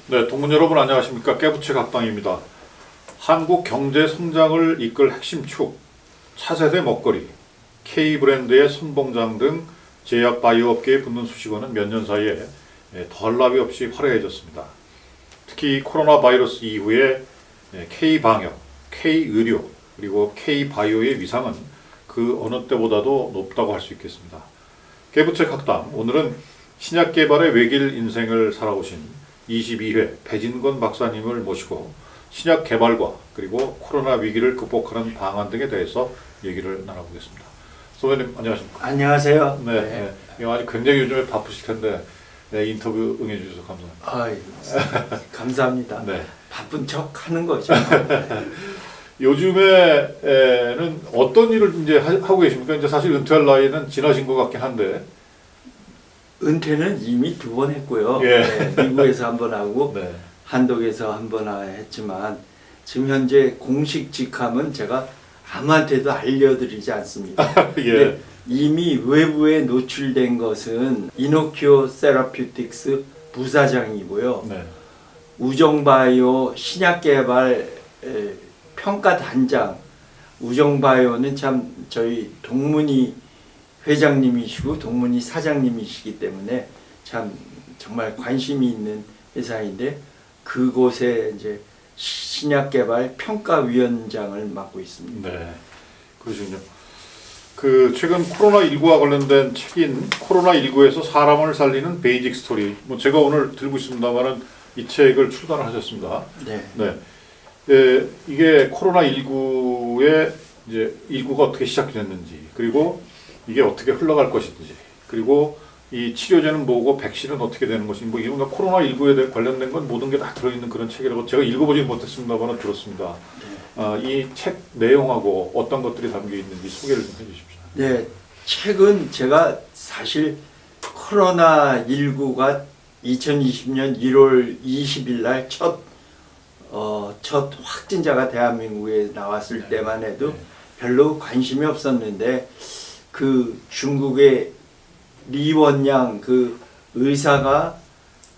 네, 동문 여러분 안녕하십니까? 깨부채 각당입니다. 한국 경제 성장을 이끌 핵심 축, 차세대 먹거리, K브랜드의 선봉장 등 제약 바이오 업계에 붙는 수식어는 몇 년 사이에 더할 나위 없이 화려해졌습니다. 특히 코로나 바이러스 이후에 K방역, K의료, 그리고 K바이오의 위상은 그 어느 때보다도 높다고 할 수 있겠습니다. 깨부채 각당, 오늘은 신약 개발의 외길 인생을 살아오신 22회 배진건 박사님을 모시고 신약 개발과 그리고 코로나 위기를 극복하는 방안 등에 대해서 얘기를 나눠보겠습니다. 선배님 안녕하십니까? 안녕하세요. 네. 아주 굉장히 요즘에 바쁘실 텐데 인터뷰 응해주셔서 감사합니다. 감사합니다. 네. 바쁜 척 하는 거죠. 요즘에는 어떤 일을 이제 하고 계십니까? 이제 사실 은퇴할 나이는 지나신 것 같긴 한데. 은퇴는 이미 2번 했고요. 예. 네, 미국에서 한 번 하고 네. 한독에서 한 번 했지만 지금 현재 공식 직함은 제가 아무한테도 알려드리지 않습니다. 예. 이미 외부에 노출된 것은 이노큐어 세라퓨틱스 부사장이고요. 네. 우정바이오 신약개발 평가단장. 우정바이오는 참 저희 동문이 회장님이시고 동문이 사장님이시기 때문에 참 정말 관심이 있는 회사인데 그곳에 이제 신약개발 평가위원장을 맡고 있습니다. 네. 그러시군요. 그 최근 코로나19와 관련된 책인 코로나19에서 사람을 살리는 베이직 스토리. 뭐 제가 오늘 들고 있습니다만은 이 책을 출간을 하셨습니다. 네. 네. 이게 코로나19의 이제 19가 어떻게 시작됐는지, 그리고 이게 어떻게 흘러갈 것인지, 그리고 이 치료제는 뭐고 백신은 어떻게 되는 것인지, 뭐 이런 코로나19에 관련된 건 모든 게 다 들어있는 그런 책이라고 제가 읽어보지 못했습니다만 들었습니다. 이 책 내용하고 어떤 것들이 담겨 있는지 소개를 좀 해주십시오. 네, 책은 제가 사실 코로나19가 2020년 1월 20일 날 첫 확진자가 대한민국에 나왔을 때만 해도 별로 관심이 없었는데 그 중국의 리원양 그 의사가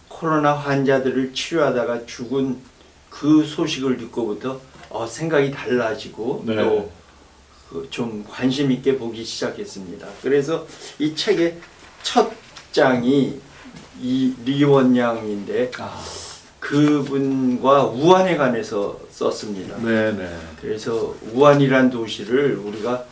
코로나 환자들을 치료하다가 죽은 그 소식을 듣고부터 생각이 달라지고 네. 또 좀 관심 있게 보기 시작했습니다. 그래서 이 책의 첫 장이 이 리원양인데 그분과 우한에 관해서 썼습니다. 네네. 그래서 우한이란 도시를 우리가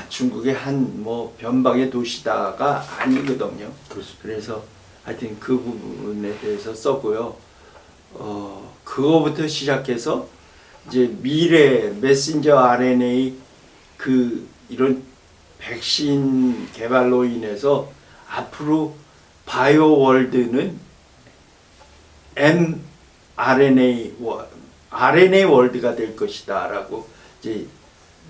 중국의 한 뭐 변방의 도시다가 아니거든요. 그렇습니다. 그래서 하여튼 그 부분에 대해서 썼고요. 그거부터 시작해서 이제 미래 메신저 RNA 이런 백신 개발로 인해서 앞으로 바이오 월드는 mRNA RNA 월드가 될 것이다라고 이제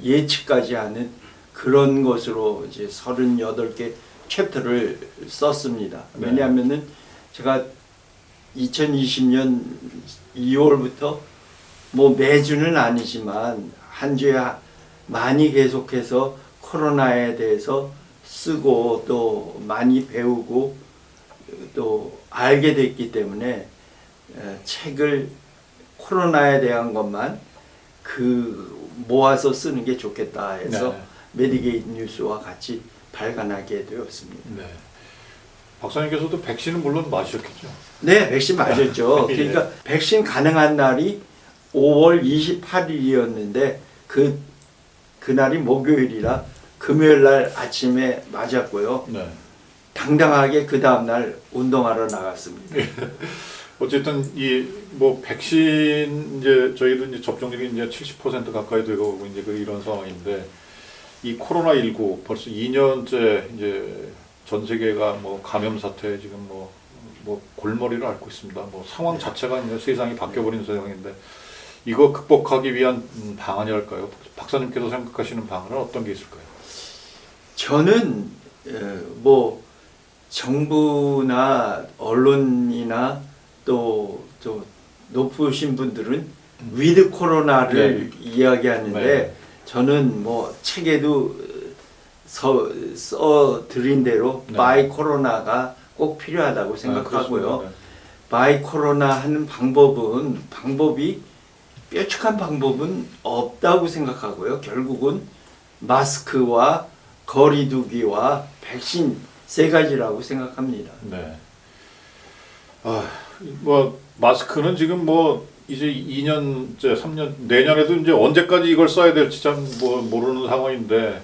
예측까지 하는 그런 것으로 이제 38개 챕터를 썼습니다. 네. 왜냐하면은 제가 2020년 2월부터 뭐 매주는 아니지만 한 주에 많이 계속해서 코로나에 대해서 쓰고 또 많이 배우고 또 알게 됐기 때문에 책을 코로나에 대한 것만 모아서 쓰는 게 좋겠다 해서 메디게이트 뉴스와 같이 발간하게 되었습니다. 네. 박사님께서도 백신은 물론 맞으셨겠죠? 네, 백신 맞았죠. 예. 그러니까 백신 가능한 날이 5월 28일이었는데 그날이 목요일이라 금요일 날 아침에 맞았고요. 네. 당당하게 그 다음 날 운동하러 나갔습니다. 어쨌든 이 뭐 백신 이제 저희도 이제 접종률이 이제 70% 가까이 되고 이제 이런 상황인데 이 코로나19 벌써 2년째 이제 전 세계가 뭐 감염 사태 지금 뭐 골머리를 앓고 있습니다. 뭐 상황 자체가 이제 세상이 바뀌어버린 상황인데 이거 극복하기 위한 방안이랄까요? 박사님께서 생각하시는 방안은 어떤 게 있을까요? 저는 뭐 정부나 언론이나 또 높으신 분들은 위드 코로나를 이야기하는데 저는 뭐 책에도 써 드린 대로 바이 코로나가 꼭 필요하다고 생각하고요. 바이 코로나 하는 방법이 뾰족한 방법은 없다고 생각하고요. 결국은 마스크와 거리두기와 백신 세 가지라고 생각합니다. 네. 뭐 마스크는 지금 뭐 이제 2년째, 3년, 내년에도 이제 언제까지 이걸 써야 될지 참 뭐 모르는 상황인데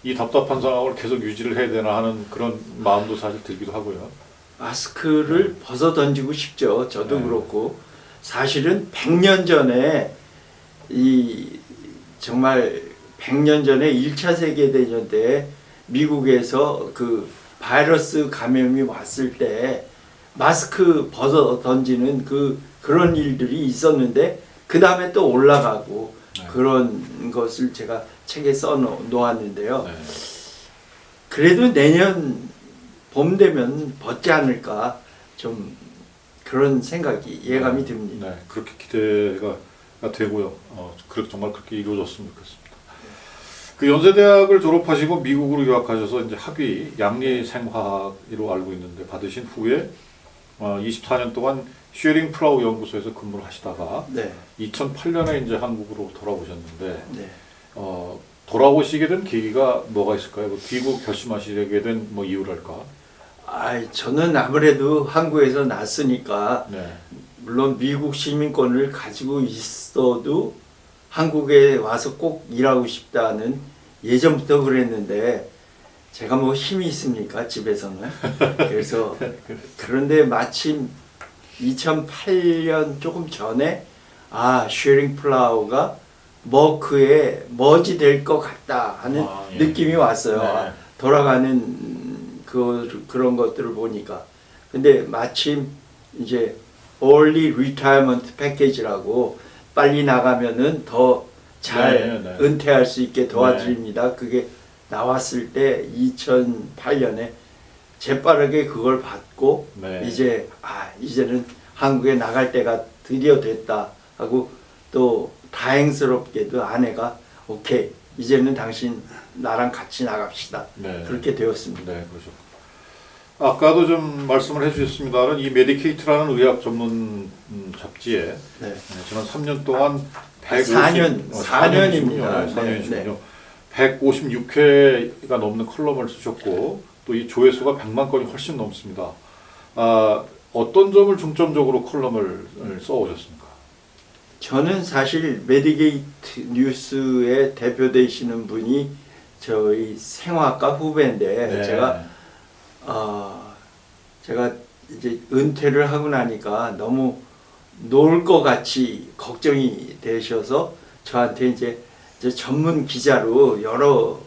이 답답한 상황을 계속 유지를 해야 되나 하는 그런 마음도 사실 들기도 하고요. 마스크를 벗어 던지고 싶죠. 저도 네. 그렇고 사실은 100년 전에 정말 100년 전에 1차 세계대전 때 미국에서 그 바이러스 감염이 왔을 때 마스크 벗어 던지는 그런 일들이 있었는데 그 다음에 또 올라가고 네. 그런 것을 제가 책에 써 놓았는데요. 네. 그래도 내년 봄 되면 벗지 않을까 좀 그런 생각이 예감이 듭니다. 네, 그렇게 기대가 되고요. 정말 그렇게 이루어졌으면 좋겠습니다. 그 연세대학을 졸업하시고 미국으로 유학하셔서 이제 학위 양리생화학으로 알고 있는데 받으신 후에 24년 동안 쉐링 플라우 연구소에서 근무를 하시다가 네, 2008년에 이제 한국으로 돌아오셨는데 네. 돌아오시게 된 계기가 뭐가 있을까요? 뭐 귀국 결심하시게 된 뭐 이유랄까? 저는 아무래도 한국에서 났으니까 네. 물론 미국 시민권을 가지고 있어도 한국에 와서 꼭 일하고 싶다는 예전부터 그랬는데 제가 뭐 힘이 있습니까 집에서는. 그래서 그런데 마침 2008년 조금 전에 쉐링 플라우가 머크에 머지 될 것 같다 하는 예. 느낌이 왔어요. 네. 돌아가는 그런 것들을 보니까. 근데 마침 이제 early retirement package라고 빨리 나가면은 더 잘 네. 은퇴할 수 있게 도와드립니다. 그게 나왔을 때 2008년에 재빠르게 그걸 받고 네. 이제는 한국에 나갈 때가 드디어 됐다 하고 또 다행스럽게도 아내가 오케이 이제는 당신 나랑 같이 나갑시다. 네. 그렇게 되었습니다. 네, 그렇죠. 아까도 좀 말씀을 해주셨습니다만 이 메디케이트라는 의학 전문 잡지에 네. 지난 3년 동안 4년입니다. 4년이시군요. 156회가 넘는 컬럼을 쓰셨고 또 이 조회수가 100만 건이 훨씬 넘습니다. 어떤 점을 중점적으로 컬럼을 써오셨습니까? 저는 사실 메디게이트 뉴스에 대표되시는 분이 저희 생화학과 후배인데 네. 제가 이제 은퇴를 하고 나니까 너무 놀 것 같이 걱정이 되셔서 저한테 이제 전문 기자로 여러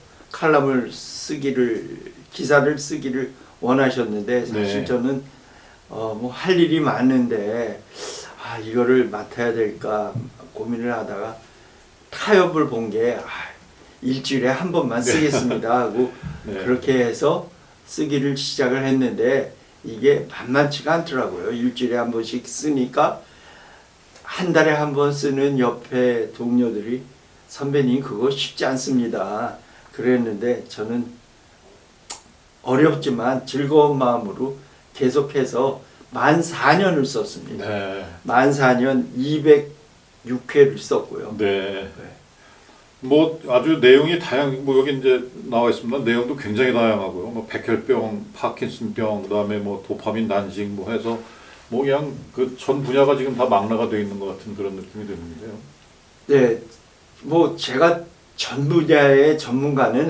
기사를 쓰기를 원하셨는데 사실 네. 저는 뭐 할 일이 많은데 이거를 맡아야 될까 고민을 하다가 타협을 본 게 일주일에 한 번만 쓰겠습니다 하고 네. 그렇게 해서 쓰기를 시작을 했는데 이게 만만치가 않더라고요. 일주일에 한 번씩 쓰니까 한 달에 한 번 쓰는 옆에 동료들이 선배님 그거 쉽지 않습니다. 그랬는데 저는 어렵지만 즐거운 마음으로 계속해서 만 4년을 썼습니다. 네. 만 4년 206회를 썼고요. 네. 뭐 아주 내용이 뭐 여기 이제 나와 있습니다. 내용도 굉장히 다양하고요. 뭐 백혈병, 파킨슨병, 그다음에 뭐 도파민 난식 뭐 해서 뭐 그냥 그 전 분야가 지금 다 망라가 되어 있는 것 같은 그런 느낌이 드는데요. 네, 뭐 제가 전 분야의 전문가는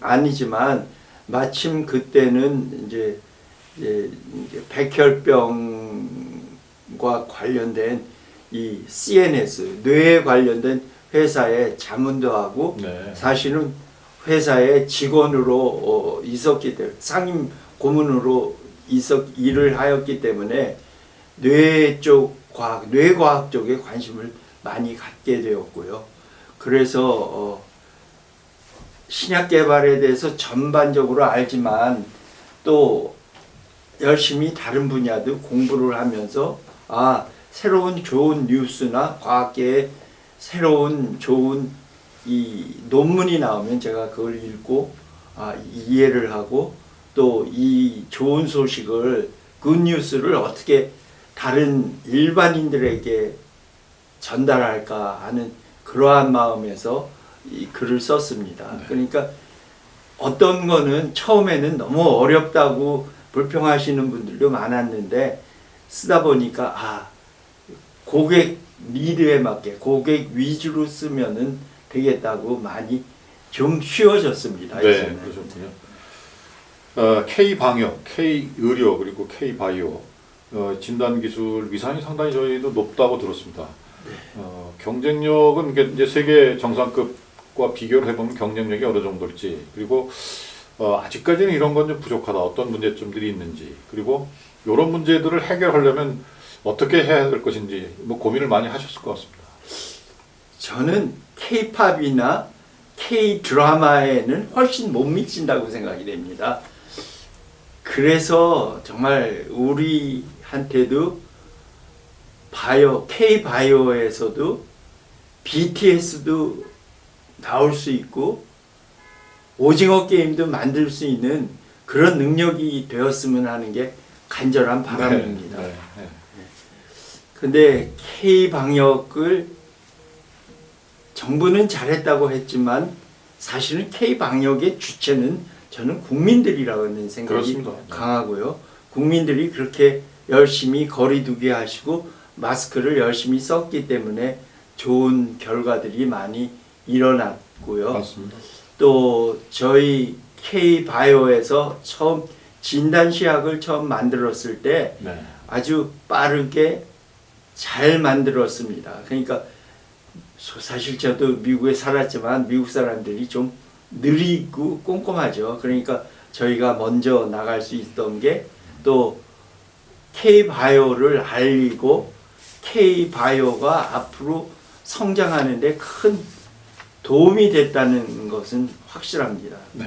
아니지만 마침 그때는 이제 백혈병과 관련된 이 CNS 뇌에 관련된 회사에 자문도 하고 네. 사실은 회사의 직원으로 있었기 때문에 상임 고문으로 일을 하였기 때문에 뇌과학 쪽에 관심을 많이 갖게 되었고요. 그래서 신약 개발에 대해서 전반적으로 알지만 또 열심히 다른 분야도 공부를 하면서 새로운 좋은 뉴스나 과학계에 새로운 좋은 이 논문이 나오면 제가 그걸 읽고 이해를 하고 또 이 좋은 소식을 굿뉴스를 어떻게 다른 일반인들에게 전달할까 하는 그러한 마음에서 이 글을 썼습니다. 네. 그러니까 어떤 거는 처음에는 너무 어렵다고 불평하시는 분들도 많았는데 쓰다 보니까 고객 니드에 맞게 고객 위주로 쓰면은 되겠다고 많이 좀 쉬워졌습니다. 네, 이제는. 그러셨군요. K-방역, K-의료 그리고 K-바이오 진단 기술 위상이 상당히 저희도 높다고 들었습니다. 경쟁력은 이제 세계 정상급과 비교를 해보면 경쟁력이 어느 정도일지, 그리고 아직까지는 이런 건 좀 부족하다, 어떤 문제점들이 있는지, 그리고 이런 문제들을 해결하려면 어떻게 해야 될 것인지 뭐 고민을 많이 하셨을 것 같습니다. 저는 K-팝이나 K-드라마에는 훨씬 못 미친다고 생각이 됩니다. 그래서 정말 우리한테도 K-바이오에서도 BTS도 나올 수 있고 오징어 게임도 만들 수 있는 그런 능력이 되었으면 하는 게 간절한 바람입니다. 네. 근데 K-방역을 정부는 잘했다고 했지만 사실은 K-방역의 주체는 저는 국민들이라는 생각이 그렇습니다. 네. 강하고요. 국민들이 그렇게 열심히 거리두기 하시고 마스크를 열심히 썼기 때문에 좋은 결과들이 많이 일어났고요. 맞습니다. 또 저희 K-바이오에서 처음 진단시약을 처음 만들었을 때 네. 아주 빠르게 잘 만들었습니다. 그러니까 사실 저도 미국에 살았지만 미국 사람들이 좀 느리고 꼼꼼하죠. 그러니까 저희가 먼저 나갈 수 있던 게 또 K-바이오를 알리고 K-바이오가 앞으로 성장하는 데 큰 도움이 됐다는 것은 확실합니다. 네.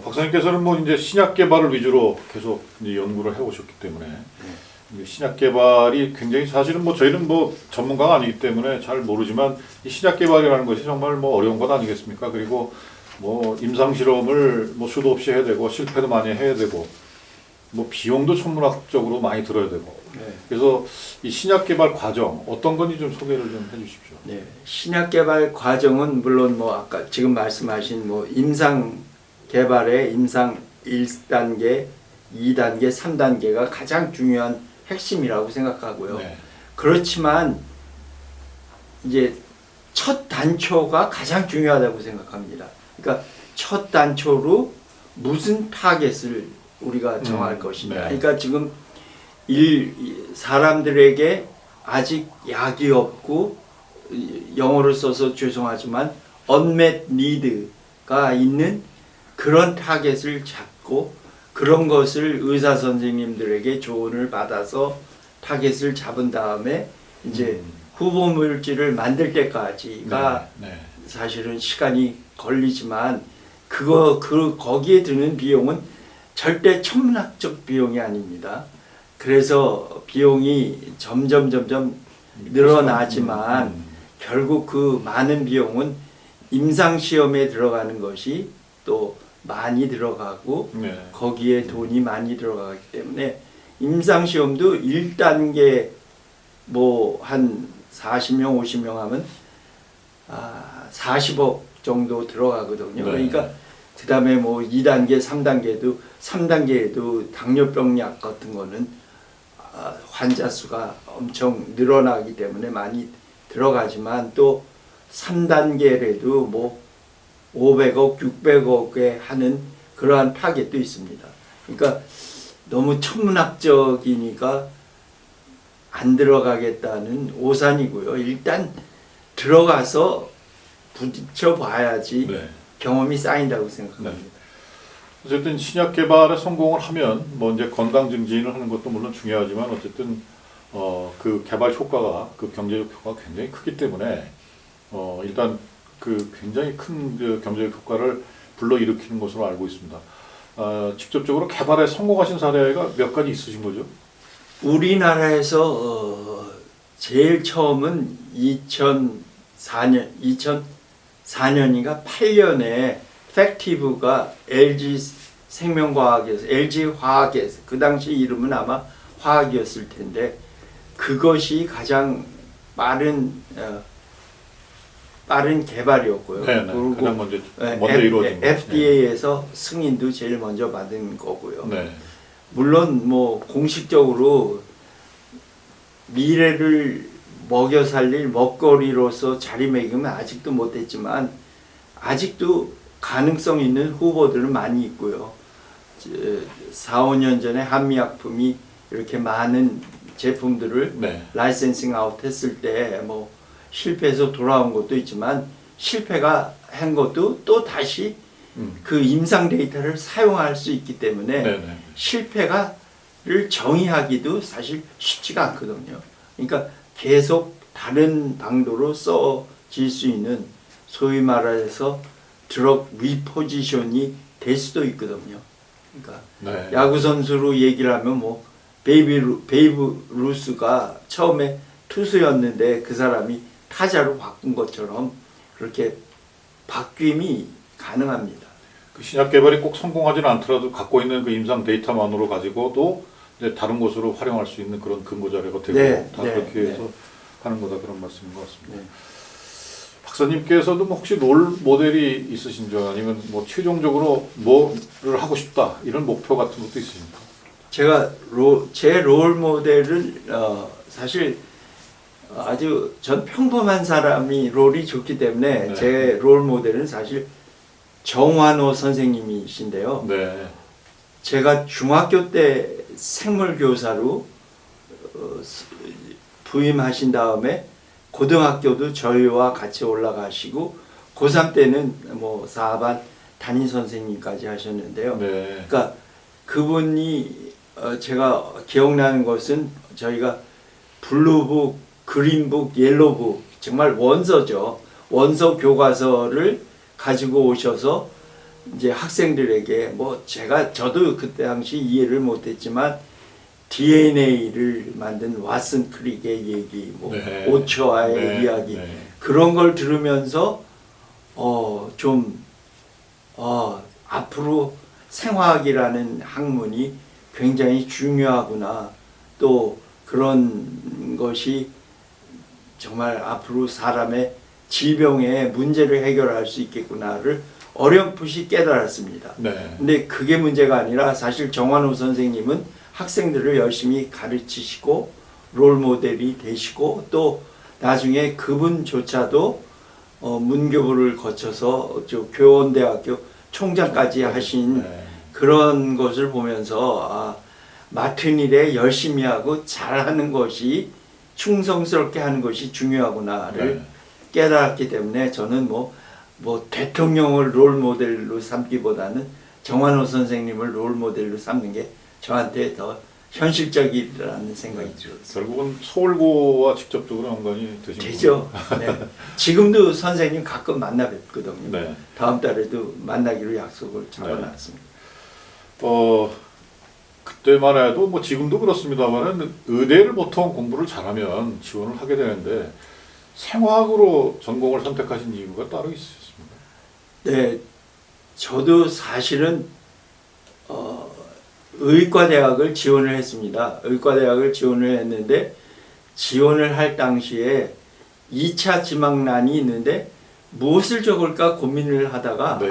박사님께서는 뭐 이제 신약 개발을 위주로 계속 이제 연구를 해오셨기 때문에 신약 개발이 굉장히, 사실은 뭐 저희는 뭐 전문가가 아니기 때문에 잘 모르지만 이 신약 개발이라는 것이 정말 뭐 어려운 것 아니겠습니까? 그리고 뭐 임상 실험을 뭐 수도 없이 해야 되고 실패도 많이 해야 되고 뭐 비용도 천문학적으로 많이 들어야 되고. 네. 그래서 이 신약 개발 과정 어떤 건지 좀 소개를 좀 해주십시오. 네. 신약 개발 과정은 물론 뭐 아까 지금 말씀하신 뭐 임상 개발의 임상 1단계, 2단계, 3단계가 가장 중요한 핵심이라고 생각하고요. 네. 그렇지만 이제 첫 단초가 가장 중요하다고 생각합니다. 그러니까 첫 단초로 무슨 타겟을 우리가 정할 것이냐. 네. 그러니까 지금 사람들에게 아직 약이 없고, 영어를 써서 죄송하지만 unmet need가 있는 그런 타겟을 잡고 그런 것을 의사 선생님들에게 조언을 받아서 타겟을 잡은 다음에 이제 후보 물질을 만들 때까지가 네. 사실은 시간이 걸리지만 거기에 드는 비용은 절대 천문학적 비용이 아닙니다. 그래서 비용이 점점 늘어나지만 결국 그 많은 비용은 임상 시험에 들어가는 것이 또 많이 들어가고 네. 거기에 돈이 많이 들어가기 때문에 임상 시험도 1단계 뭐 한 40명 50명 하면 40억 정도 들어가거든요. 네. 그러니까 그 다음에 뭐 2단계 3단계에도 당뇨병 약 같은 거는 환자 수가 엄청 늘어나기 때문에 많이 들어가지만 또 3단계에도 뭐 500억, 600억에 하는 그러한 타겟도 있습니다. 그러니까 너무 천문학적이니까 안 들어가겠다는 오산이고요. 일단 들어가서 부딪혀 봐야지 네. 경험이 쌓인다고 생각합니다. 어쨌든 신약 개발에 성공을 하면 뭐 이제 건강 증진을 하는 것도 물론 중요하지만 어쨌든 그 개발 효과가, 그 경제적 효과가 굉장히 크기 때문에 일단 그 굉장히 큰 그 경제적 효과를 불러일으키는 것으로 알고 있습니다. 직접적으로 개발에 성공하신 사례가 몇 가지 있으신 거죠? 우리나라에서 제일 처음은 2004년인가 8년에 팩티브가 LG 생명과학에서, LG 화학에서, 그 당시 이름은 아마 화학이었을 텐데 그것이 가장 빠른 개발이었고요. 네, 네. 그리고 가장 먼저 이루어진 거. FDA에서 승인도 제일 먼저 받은 거고요. 네. 물론 뭐 공식적으로 미래를 먹여 살릴 먹거리로서 자리매김은 아직도 못했지만 아직도 가능성 있는 후보들은 많이 있고요. 4, 5년 전에 한미약품이 이렇게 많은 제품들을 네. 라이센싱 아웃 했을 때 뭐 실패해서 돌아온 것도 있지만 실패가 한 것도 또 다시 그 임상 데이터를 사용할 수 있기 때문에 네네. 실패가를 정의하기도 사실 쉽지가 않거든요. 그러니까 계속 다른 방도로 써질 수 있는 소위 말해서 드럭 리포지션이 될 수도 있거든요. 그러니까 네. 야구 선수로 얘기를 하면 뭐 베이브 루스가 처음에 투수였는데 그 사람이 타자로 바꾼 것처럼 그렇게 바뀜이 가능합니다. 그 신약 개발이 꼭 성공하지는 않더라도 갖고 있는 그 임상 데이터만으로 가지고도 이제 다른 곳으로 활용할 수 있는 그런 근거 자료가 되고 네, 다 네, 그렇게 네. 해서 하는 거다 그런 말씀인 것 같습니다. 네. 박사님께서도 뭐 혹시 롤 모델이 있으신죠? 아니면 뭐 최종적으로 뭐를 하고 싶다 이런 목표 같은 것도 있으십니까? 제가 제 롤 모델은 사실 아주 전 평범한 사람이 롤이 좋기 때문에 네. 제 롤 모델은 사실 정환호 선생님이신데요. 네. 제가 중학교 때 생물 교사로 부임하신 다음에 고등학교도 저희와 같이 올라가시고 고3 때는 뭐 4반 담임 선생님까지 하셨는데요. 네. 그러니까 그분이 제가 기억나는 것은 저희가 블루북, 그린북, 옐로북 정말 원서죠. 원서 교과서를 가지고 오셔서 이제 학생들에게 뭐 저도 그때 당시 이해를 못했지만 DNA를 만든 왓슨 크릭의 얘기, 뭐 네. 오초아의 네. 이야기 네. 그런 걸 들으면서 앞으로 생화학이라는 학문이 굉장히 중요하구나. 또 그런 것이 정말 앞으로 사람의 질병의 문제를 해결할 수 있겠구나를 어렴풋이 깨달았습니다. 네. 근데 그게 문제가 아니라 사실 정환호 선생님은 학생들을 열심히 가르치시고 롤 모델이 되시고 또 나중에 그분조차도 문교부를 거쳐서 교원대학교 총장까지 하신 네. 그런 것을 보면서 맡은 일에 열심히 하고 잘하는 것이 충성스럽게 하는 것이 중요하구나를 네. 깨달았기 때문에 저는 뭐 대통령을 롤 모델로 삼기보다는 정환호 선생님을 롤 모델로 삼는 게 저한테 더 현실적이라는 생각이 들었어요. 결국은 서울고와 직접적으로 연관이 되신 되죠. 네. 지금도 선생님 가끔 만나 뵙거든요. 네. 다음 달에도 만나기로 약속을 잡아놨습니다. 그때만 해도 뭐 지금도 그렇습니다만은 의대를 보통 공부를 잘하면 지원을 하게 되는데 생화학으로 전공을 선택하신 이유가 따로 있으셨습니까? 네, 저도 사실은 의과대학을 지원을 했습니다. 의과대학을 지원을 했는데 지원을 할 당시에 2차 지망란이 있는데 무엇을 적을까 고민을 하다가 네.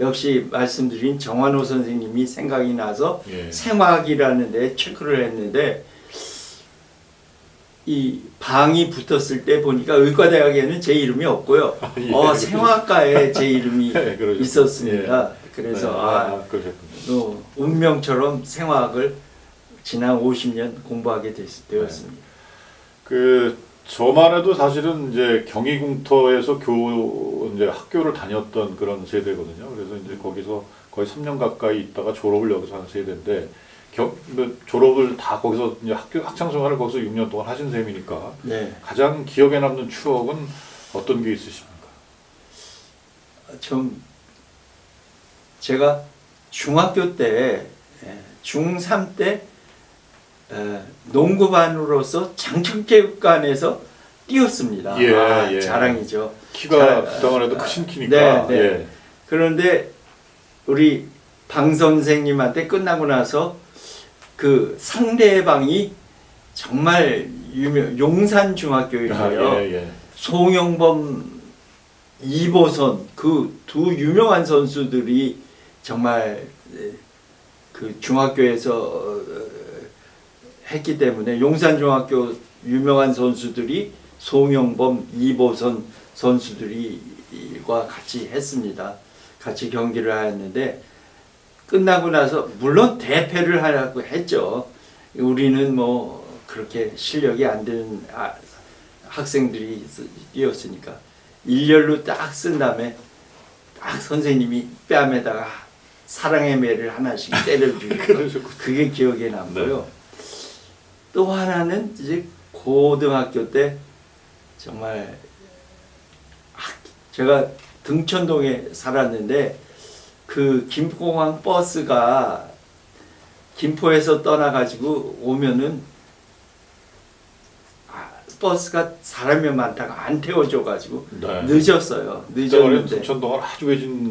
역시 말씀드린 정환호 선생님이 생각이 나서 예. 생화학이라는 데 체크를 했는데 이 방이 붙었을 때 보니까 의과대학에는 제 이름이 없고요. 예. 생화학과에 제 이름이 네, 그러셨군요. 있었습니다. 그래서 그러셨군요. 운명처럼 생화학을 지난 50년 공부하게 되었습니다. 저만 해도 사실은 이제 경희궁터에서 이제 학교를 다녔던 그런 세대거든요. 그래서 이제 거기서 거의 3년 가까이 있다가 졸업을 여기서 한 세대인데 졸업을 다 거기서 이제 학창 생활을 거기서 6년 동안 하신 셈이니까 네. 가장 기억에 남는 추억은 어떤 게 있으십니까? 제가 중학교 때, 중3 때 농구반으로서 장충체육관에서 뛰었습니다. 예. 자랑이죠. 키가 그동안 해도 크신 키니까. 네. 예. 그런데 우리 방 선생님한테 끝나고 나서 그 상대방이 정말 유명 용산 중학교인데요. 예. 송영범, 이보선 그 두 유명한 선수들이 정말 그 중학교에서 했기 때문에 용산 중학교 유명한 선수들이 송영범, 이보선 선수들이과 같이 했습니다. 같이 경기를 하였는데 끝나고 나서 물론 대패를 하라고 했죠. 우리는 뭐 그렇게 실력이 안 되는 학생들이 뛰었으니까 일렬로 딱 쓴 다음에 딱 선생님이 뺨에다가 사랑의 매를 하나씩 때려주고 그게 기억에 남고요. 네. 또 하나는 이제 고등학교 때 정말 제가 등촌동에 살았는데 그 김포공항 버스가 김포에서 떠나가지고 오면은 버스가 사람이 많다가 안 태워줘가지고 네. 늦었어요. 늦었는데 늦었는데 등촌동은 아주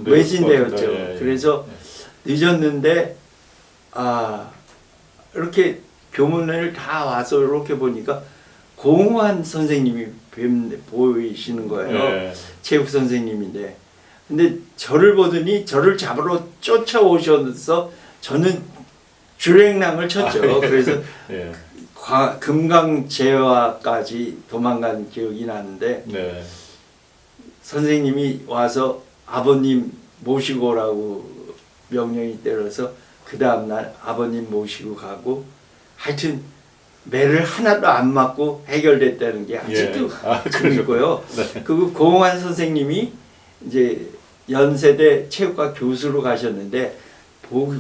외진데였죠. 예. 그래서 늦었는데 이렇게 교문을 다 와서 이렇게 보니까 공환 선생님이 보이시는 거예요. 예. 체육 선생님인데 근데 저를 보더니 저를 잡으러 쫓아오셔서 저는 주랭랑을 쳤죠. 그래서 예. 금강제화까지 도망간 기억이 나는데 네. 선생님이 와서 아버님 모시고 오라고 명령이 때려서 그 다음날 아버님 모시고 가고 하여튼 매를 하나도 안 맞고 해결됐다는 게 아직도 그리고요. 네. 그 고홍환 선생님이 이제 연세대 체육과 교수로 가셨는데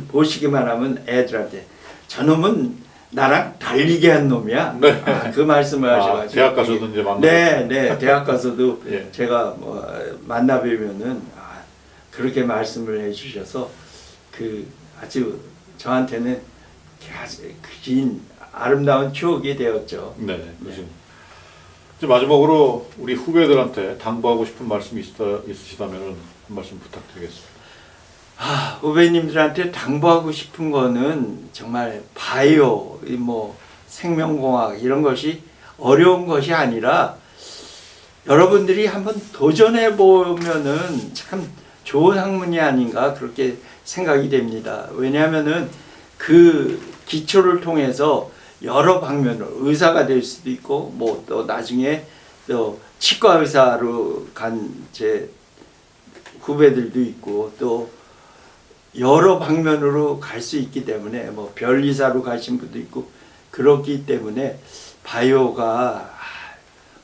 보시기만 하면 애들한테 저놈은 나랑 달리게 한 놈이야. 네. 그 말씀을 하셔가지고 대학 가서도 이제 만나. 네, 대학 가서도 예. 제가 뭐 만나 뵈면은 그렇게 말씀을 해주셔서 그 아주 저한테는 아주 긴 아름다운 추억이 되었죠. 네, 그렇습니다. 이제 마지막으로 우리 후배들한테 당부하고 싶은 말씀이 있으시다면 한 말씀 부탁드리겠습니다. 후배님들한테 당부하고 싶은 거는 정말 바이오, 뭐 생명공학 이런 것이 어려운 것이 아니라 여러분들이 한번 도전해 보면은 참 좋은 학문이 아닌가 그렇게 생각이 됩니다. 왜냐하면은 그 기초를 통해서 여러 방면으로 의사가 될 수도 있고 뭐 또 나중에 또 치과 의사로 간 제 후배들도 있고 또 여러 방면으로 갈 수 있기 때문에 뭐 변리사로 가신 분도 있고 그렇기 때문에 바이오가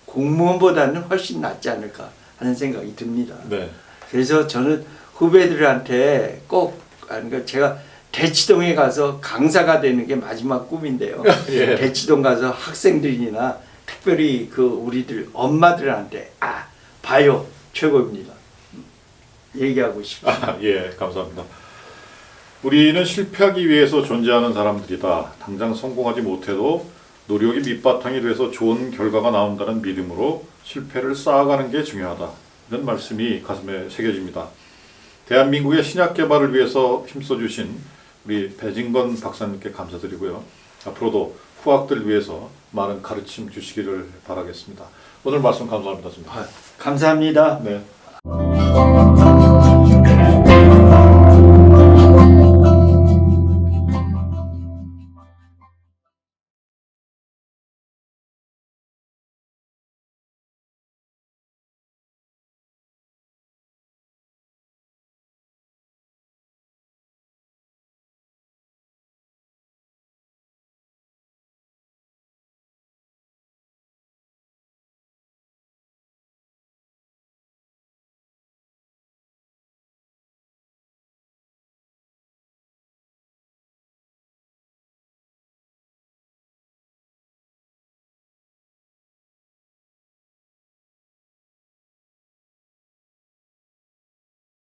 공무원보다는 훨씬 낫지 않을까 하는 생각이 듭니다. 네. 그래서 저는 후배들한테 꼭 그러니까 제가 대치동에 가서 강사가 되는 게 마지막 꿈인데요. 예. 대치동 가서 학생들이나 특별히 그 우리들 엄마들한테 바이오 최고입니다. 얘기하고 싶습니다. 예, 감사합니다. 우리는 실패하기 위해서 존재하는 사람들이다. 당장 성공하지 못해도 노력이 밑바탕이 돼서 좋은 결과가 나온다는 믿음으로 실패를 쌓아가는 게 중요하다. 이런 말씀이 가슴에 새겨집니다. 대한민국의 신약 개발을 위해서 힘써주신 우리 배진건 박사님께 감사드리고요. 앞으로도 후학들 위해서 많은 가르침 주시기를 바라겠습니다. 오늘 말씀 감사합니다. 감사합니다. 네.